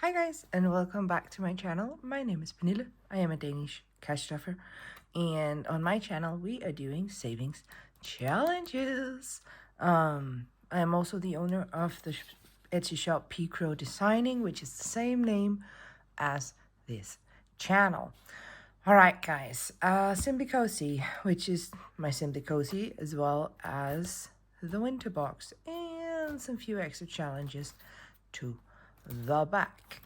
Hi guys, and welcome back to my channel. My name is Pernille. I am a Danish cash stuffer, and on my channel we are doing savings challenges. I am also the owner of the Etsy shop P Crow Designing, which is the same name as this channel. Alright guys, Simply Cozy, which is my Simply Cozy, as well as the WINTERBOX, and some few extra challenges to the back.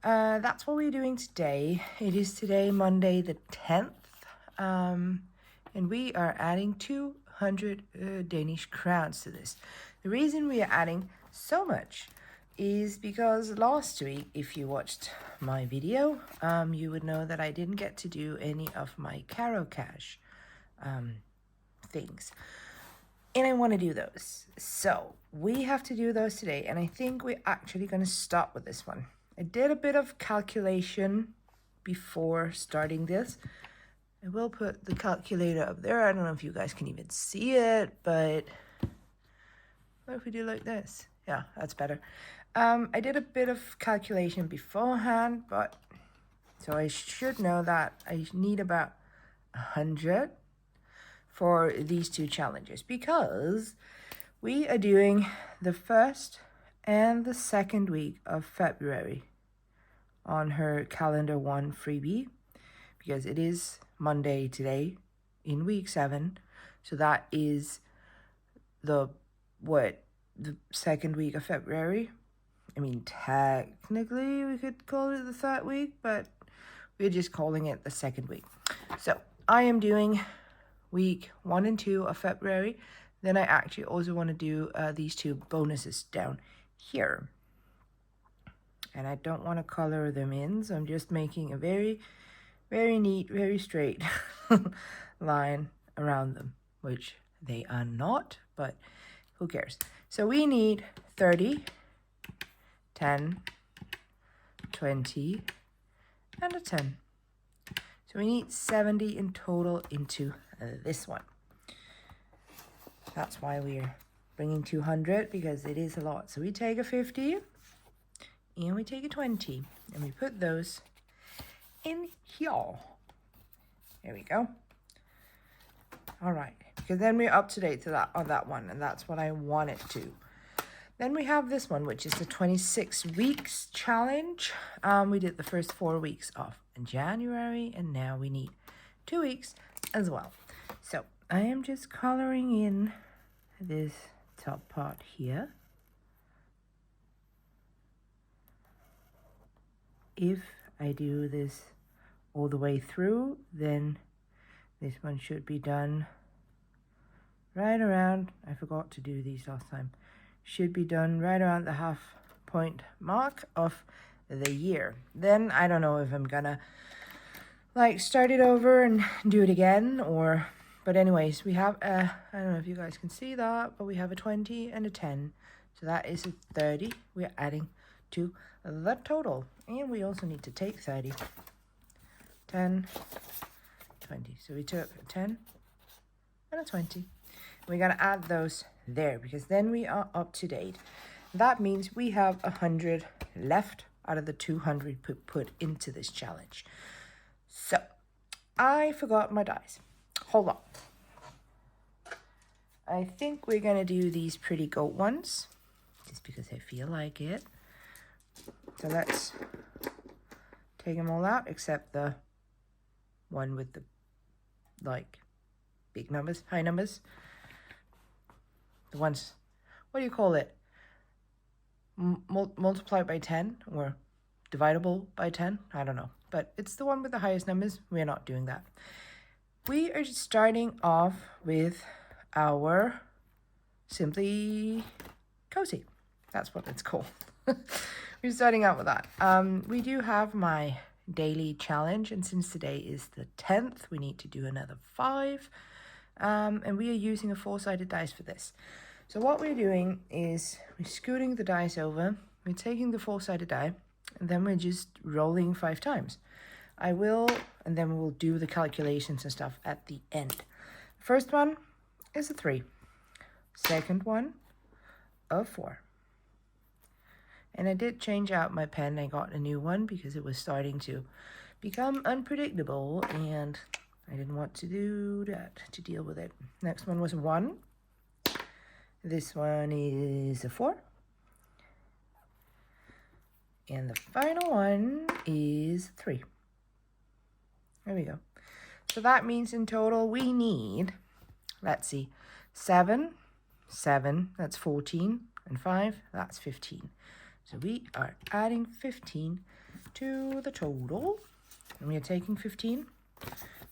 That's what we're doing today. It is today, Monday the 10th, and we are adding 200 Danish crowns to this. The reason we are adding so much is because last week, if you watched my video, you would know that I didn't get to do any of my Caro Cash things. And I want to do those. So we have to do those today. And I think we're actually going to start with this one. I did a bit of calculation before starting this. I will put the calculator up there. I don't know if you guys can even see it, but what if we do like this? Yeah, that's better. I did a bit of calculation beforehand, but so I should know that I need about 100 for these two challenges, because we are doing the first and the second week of February on her calendar 1 freebie, because it is Monday today in week 7, so that is the second week of February. I mean, technically we could call it the third week, but we're just calling it the second week. So I am doing week 1 and 2 of February. Then I actually also want to do these two bonuses down here. And I don't want to color them in, so I'm just making a very, very neat, very straight line around them, which they are not, but who cares? So we need 30, 10, 20, and a 10. So we need 70 in total into this one. That's why we're bringing 200, because it is a lot. So we take a 50 and we take a 20 and we put those in here. There we go. All right, because then we're up to date to that on that one, and that's what I wanted to. Then we have this one, which is the 26 weeks challenge. We did the first 4 weeks of January, and now we need 2 weeks as well. So I am just coloring in this top part here. If I do this all the way through, then this one should be done right around, I forgot to do these last time, should be done right around the half-point mark of the year. Then I don't know if I'm gonna like start it over and do it again, or but anyways, we have a, I don't know if you guys can see that, but we have a 20 and a 10, so that is a 30 we're adding to the total. And we also need to take 30, 10, 20. So we took a 10 and a 20. We're gonna add those there, because then we are up to date. That means we have 100 left out of the 200 put into this challenge. So I forgot my dice. Hold on. I think we're gonna do these pretty goat ones, just because I feel like it. So let's take them all out, except the one with the like big numbers, high numbers. The ones, what do you call it? Multiplied by 10 or dividable by 10? I don't know. But it's the one with the highest numbers. We're not doing that. We are just starting off with our Simply Cozy. That's what it's called. We're starting out with that. We do have my daily challenge, and since today is the 10th, we need to do another 5. And we are using a 4-sided dice for this. So what we're doing is we're scooting the dice over, we're taking the 4-sided die, and then we're just rolling 5 times. I will, and then we'll do the calculations and stuff at the end. First one is a 3. Second one, a 4. And I did change out my pen. I got a new one because it was starting to become unpredictable, and I didn't want to do that, to deal with it. Next one was a 1. This one is a 4. And the final one is 3. There we go. So that means in total we need, let's see, 7, that's 14, and 5, that's 15. So we are adding 15 to the total. And we are taking 15.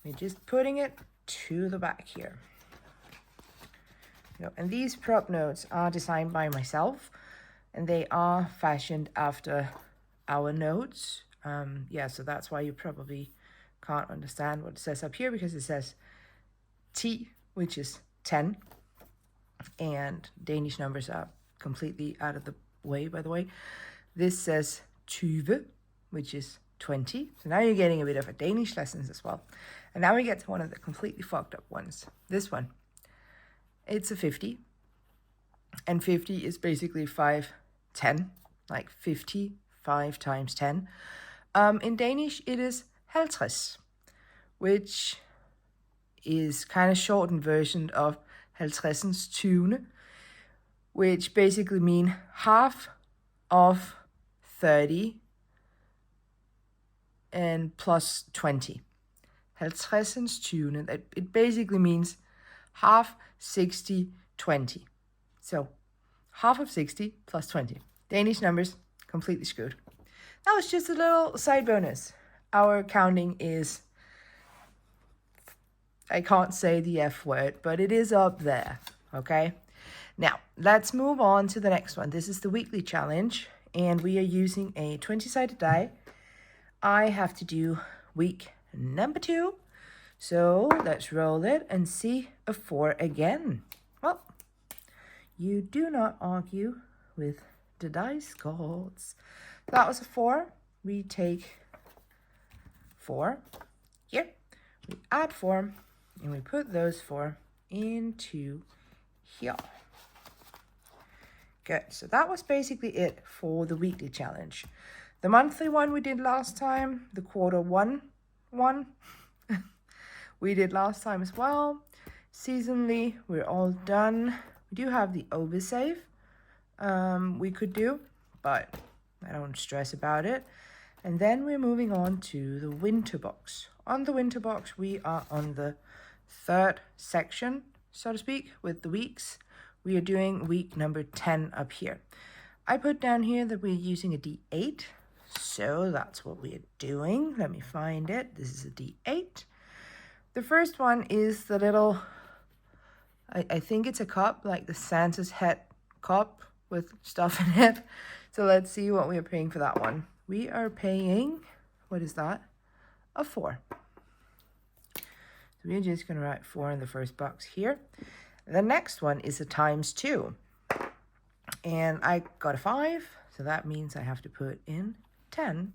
We're just putting it to the back here. And these prop notes are designed by myself, and they are fashioned after our notes. Yeah, so that's why you probably can't understand what it says up here, because it says T, which is 10, and Danish numbers are completely out of the way, by the way. This says 20, which is 20. So now you're getting a bit of a Danish lessons as well. And now we get to one of the completely fucked up ones. This one. It's a 50. And 50 is basically 5, 10. Like 55 times 10. In Danish, it is 50, which is kind of shortened version of 50'ens 20, which basically mean half of 30 and plus 20. 50'ens 20. It basically means half, 60, 20. So half of 60 plus 20. Danish numbers, completely screwed. That was just a little side bonus. Our counting is, I can't say the F word, but it is up there, okay? Now, let's move on to the next one. This is the weekly challenge, and we are using a 20-sided die. I have to do week number 2. So let's roll it and see a 4 again. Well, you do not argue with the dice gods. That was a 4. We take 4 here. We add 4, and we put those 4 into here. Good. So that was basically it for the weekly challenge. The monthly one we did last time, the quarter one we did last time as well. Seasonally, we're all done. We do have the oversave we could do, but I don't stress about it. And then we're moving on to the winter box. On the winter box, we are on the 3rd section, so to speak, with the weeks. We are doing week number 10 up here. I put down here that we're using a D8, so that's what we are doing. Let me find it. This is a D8. The first one is the little, I think it's a cup, like the Santa's hat cup with stuff in it. So let's see what we are paying for that one. We are paying, what is that? A 4. So we're just going to write 4 in the first box here. The next one is a ×2. And I got a 5, so that means I have to put in 10.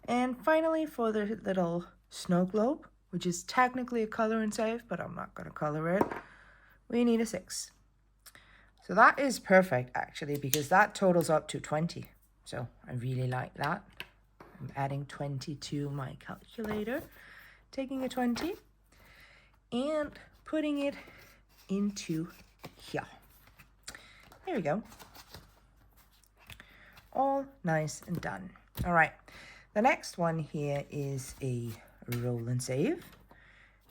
And finally, for the little snow globe, which is technically a color and save, but I'm not going to color it, we need a 6. So that is perfect, actually, because that totals up to 20. So I really like that. I'm adding 20 to my calculator, taking a 20, and putting it into here. There we go. All nice and done. All right. The next one here is a roll and save.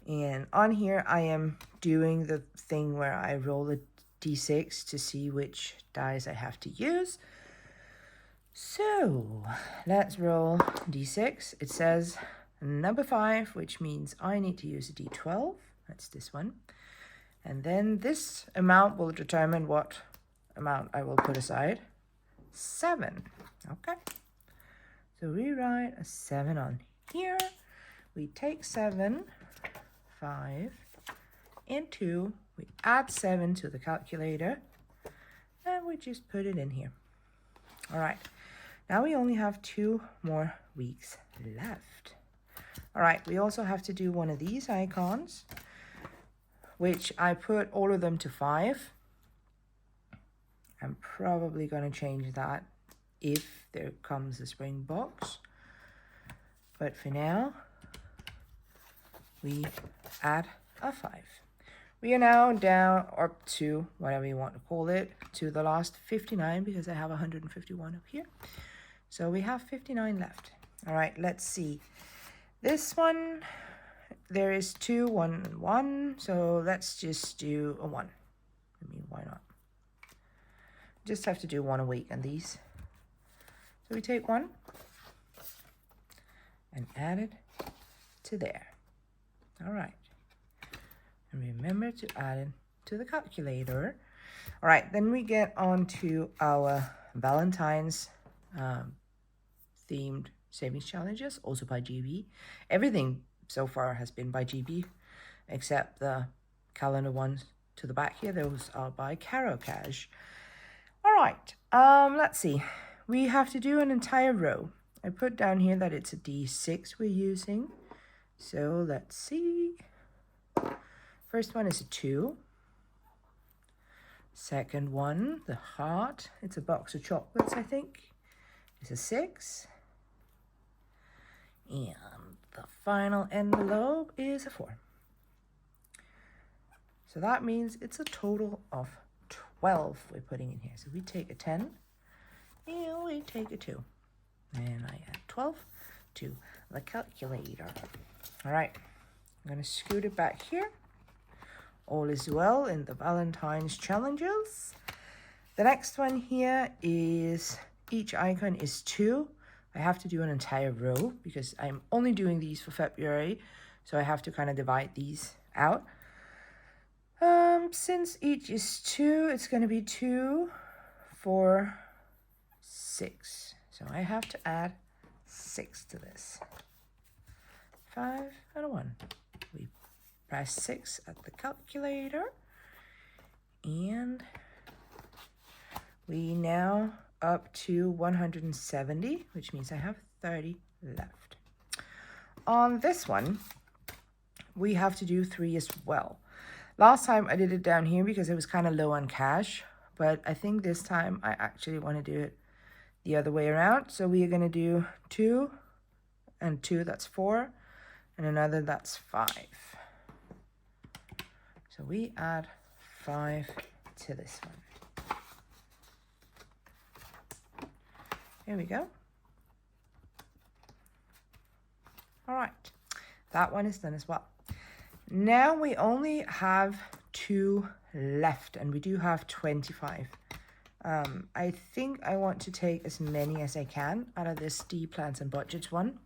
And on here, I am doing the thing where I roll a d6 to see which dice I have to use. So let's roll d6. It says number 5, which means I need to use a d12. That's this one. And then this amount will determine what amount I will put aside. 7. Okay. So we write a 7 on here. We take 7, 5, and 2. We add 7 to the calculator. And we just put it in here. All right. Now we only have 2 more weeks left. All right. We also have to do one of these icons, which I put all of them to 5. I'm probably going to change that if there comes a spring box. But for now, we add a 5. We are now down up to whatever you want to call it, to the last 59 because I have 151 up here. So we have 59 left. All right, let's see. This one, there is 2, 1, and 1. So let's just do a 1. I mean, why not? Just have to do 1 a week on these. So we take 1 and add it to there. All right. And remember to add it to the calculator. All right, then we get on to our Valentine's themed savings challenges, also by GB. Everything so far has been by GB, except the calendar ones to the back here. Those are by Caro Cash. All right, let's see. We have to do an entire row. I put down here that it's a D6 we're using. So let's see. First one is a 2. Second one, the heart. It's a box of chocolates, I think. It's a 6. And the final envelope is a 4. So that means it's a total of 12 we're putting in here. So we take a 10 and we take a 2. And I add 12 to the calculator. All right, I'm going to scoot it back here. All is well in the Valentine's challenges. The next one here is each icon is 2. I have to do an entire row because I'm only doing these for February. So I have to kind of divide these out. Since each is 2, it's going to be 2, 4, 6. So I have to add 6 to this. 5 and a 1. We press 6 at the calculator. And we now up to 170, which means I have 30 left. On this one, we have to do 3 as well. Last time I did it down here because it was kind of low on cash, but I think this time I actually want to do it the other way around. So we are going to do 2 and 2, that's 4, and another, that's 5. So we add 5 to this one. Here we go. All right, that one is done as well. Now we only have 2 left, and we do have 25. I think I want to take as many as I can out of this D plans and budgets one,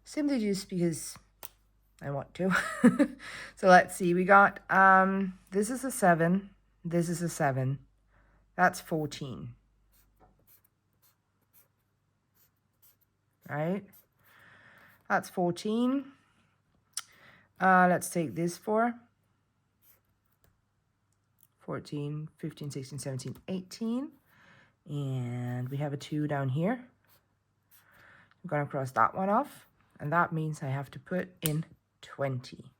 simply just because I want to. So let's see, we got this is a 7, this is a 7, that's 14, right? That's 14. Let's take this 4. 14, 15, 16, 17, 18. And we have a 2 down here. I'm going to cross that one off. And that means I have to put in 20.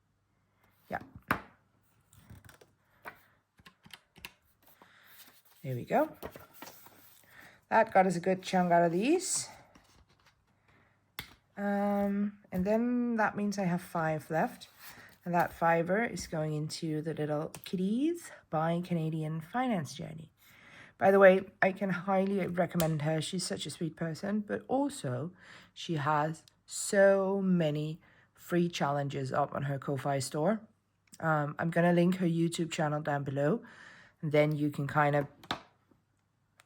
Yeah. There we go. That got us a good chunk out of these. And then that means I have 5 left. And that 5er is going into the little kitties by Canadian Finance Journey. By the way, I can highly recommend her. She's such a sweet person, but also she has so many free challenges up on her Ko-Fi store. I'm going to link her YouTube channel down below. And then you can kind of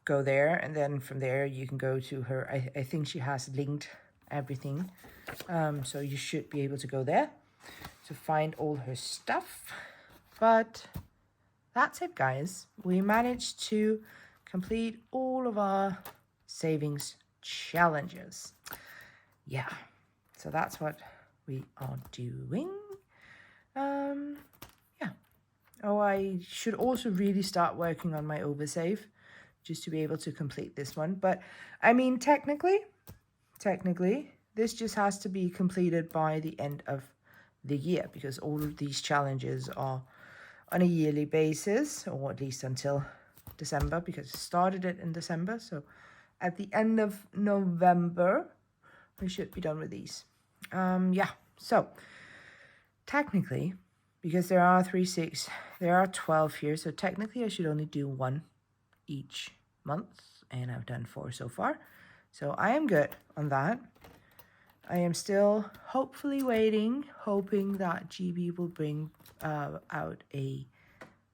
go there. And then from there, you can go to her. I think she has linked everything. So you should be able to go there to find all her stuff. But that's it, guys. We managed to complete all of our savings challenges. Yeah, so that's what we are doing. Yeah. Oh, I should also really start working on my oversave just to be able to complete this one. But I mean, technically, this just has to be completed by the end of the year, because all of these challenges are on a yearly basis, or at least until December, because I started it in December. So at the end of November, I should be done with these. Yeah, so technically, because there are 3, 6, there are 12 here, so technically I should only do 1 each month, and I've done 4 so far. So I am good on that. I am still hopefully hoping that GB will bring out a,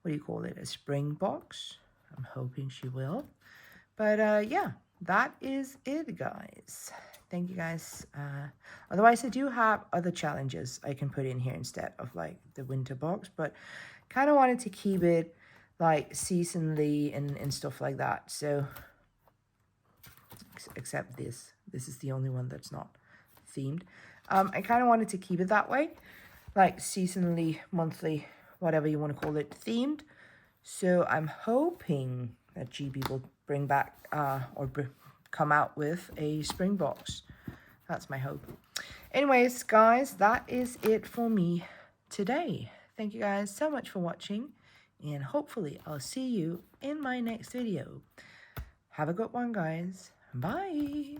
what do you call it, a spring box. I'm hoping she will. But yeah, that is it, guys. Thank you, guys. Otherwise, I do have other challenges I can put in here instead of like the winter box, but kind of wanted to keep it like seasonally and stuff like that. So, except this is the only one that's not themed. I kind of wanted to keep it that way, like seasonally, monthly, whatever you want to call it, themed. So I'm hoping that GB will bring back come out with a spring box. That's my hope. Anyways, guys, that is it for me today. Thank you guys so much for watching, and hopefully I'll see you in my next video. Have a good one, guys. Bye.